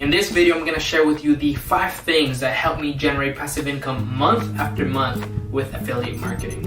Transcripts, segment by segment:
In this video, I'm going to share with you the 5 things that help me generate passive income month after month with affiliate marketing.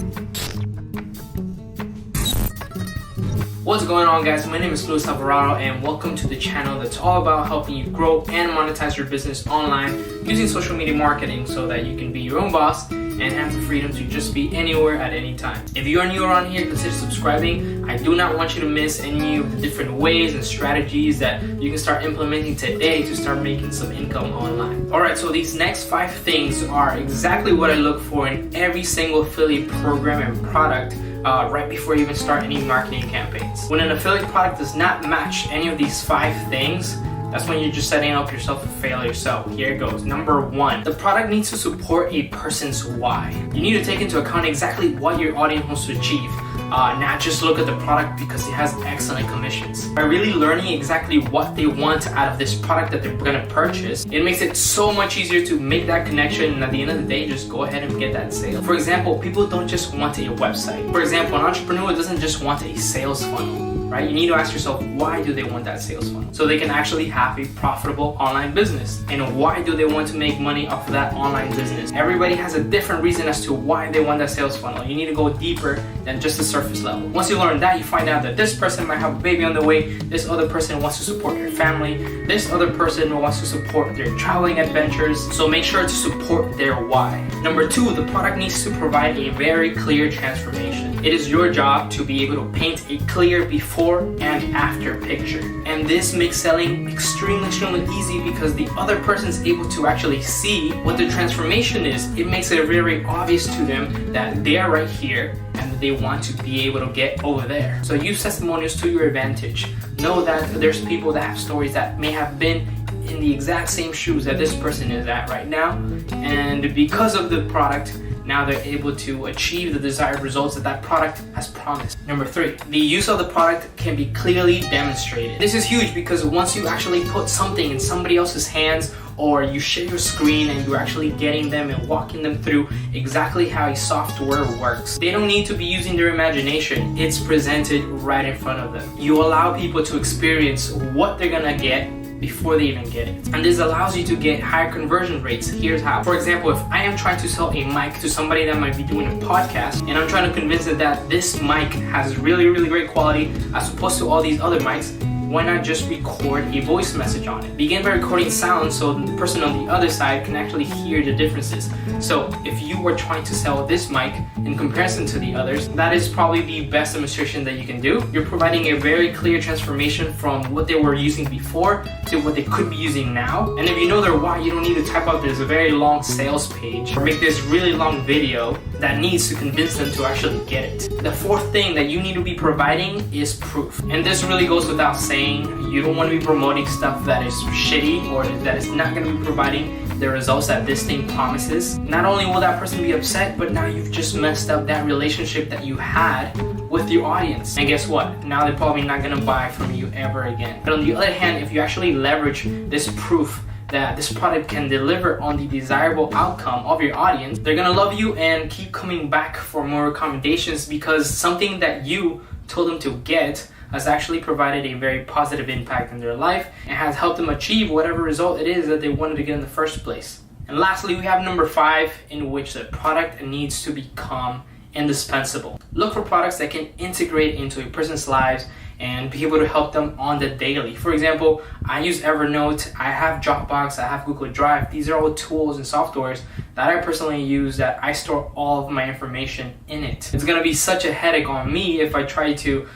What's going on, guys? My name is Luis Alvarado and welcome to the channel that's all about helping you grow and monetize your business online using social media marketing so that you can be your own boss and have the freedom to just be anywhere at any time. If you are new around here, consider subscribing. I do not want you to miss any of the different ways and strategies that you can start implementing today to start making some income online. Alright, so these next 5 things are exactly what I look for in every single affiliate program and product right before you even start any marketing campaigns. When an affiliate product does not match any of these 5 things, that's when you're just setting up yourself to fail yourself. Here it goes. Number 1, the product needs to support a person's why. You need to take into account exactly what your audience wants to achieve. Not just look at the product because it has excellent commissions. By really learning exactly what they want out of this product that they're gonna purchase, it makes it so much easier to make that connection and at the end of the day, just go ahead and get that sale. For example, people don't just want a website. For example, an entrepreneur doesn't just want a sales funnel. Right? You need to ask yourself, why do they want that sales funnel? So they can actually have a profitable online business. And why do they want to make money off of that online business? Everybody has a different reason as to why they want that sales funnel. You need to go deeper than just the surface level. Once you learn that, you find out that this person might have a baby on the way, this other person wants to support their family, this other person wants to support their traveling adventures. So make sure to support their why. Number 2, the product needs to provide a very clear transformation. It is your job to be able to paint a clear before and after picture. And this makes selling extremely easy because the other person is able to actually see what the transformation is. It makes it very obvious to them that they are right here and that they want to be able to get over there. So use testimonials to your advantage. Know that there's people that have stories that may have been in the exact same shoes that this person is at right now, and because of the product, now they're able to achieve the desired results that product has promised. Number 3, the use of the product can be clearly demonstrated. This is huge because once you actually put something in somebody else's hands, or you share your screen and you're actually getting them and walking them through exactly how a software works, they don't need to be using their imagination. It's presented right in front of them. You allow people to experience what they're gonna get before they even get it. And this allows you to get higher conversion rates. Here's how. For example, if I am trying to sell a mic to somebody that might be doing a podcast, and I'm trying to convince them that this mic has really great quality as opposed to all these other mics, why not just record a voice message on it? Begin by recording sound so the person on the other side can actually hear the differences. So if you were trying to sell this mic in comparison to the others, that is probably the best demonstration that you can do. You're providing a very clear transformation from what they were using before to what they could be using now. And if you know their why, you don't need to type out this very long sales page or make this really long video that needs to convince them to actually get it. The 4th thing that you need to be providing is proof. And this really goes without saying. You don't want to be promoting stuff that is shitty or that is not going to be providing the results that this thing promises. Not only will that person be upset, but now you've just messed up that relationship that you had with your audience. And guess what? Now they're probably not going to buy from you ever again. But on the other hand, if you actually leverage this proof that this product can deliver on the desirable outcome of your audience, they're gonna love you and keep coming back for more recommendations because something that you told them to get has actually provided a very positive impact in their life and has helped them achieve whatever result it is that they wanted to get in the first place. And lastly, we have number 5, in which the product needs to become indispensable. Look for products that can integrate into a person's lives and be able to help them on the daily. For example, I use Evernote, I have Dropbox, I have Google Drive. These are all tools and softwares that I personally use that I store all of my information in it. It's gonna be such a headache on me if I try to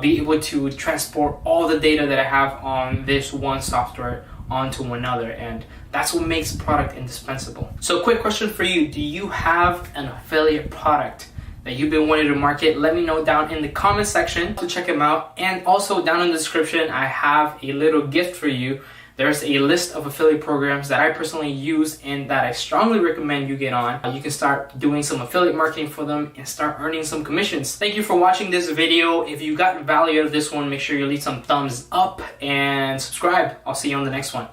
be able to transport all the data that I have on this one software onto another, and that's what makes a product indispensable. So quick question for you, do you have an affiliate product that you've been wanting to market? Let me know down in the comment section to check them out. And also down in the description, I have a little gift for you. There's a list of affiliate programs that I personally use and that I strongly recommend you get on. You can start doing some affiliate marketing for them and start earning some commissions. Thank you for watching this video. If you got value out of this one, make sure you leave some thumbs up and subscribe. I'll see you on the next one.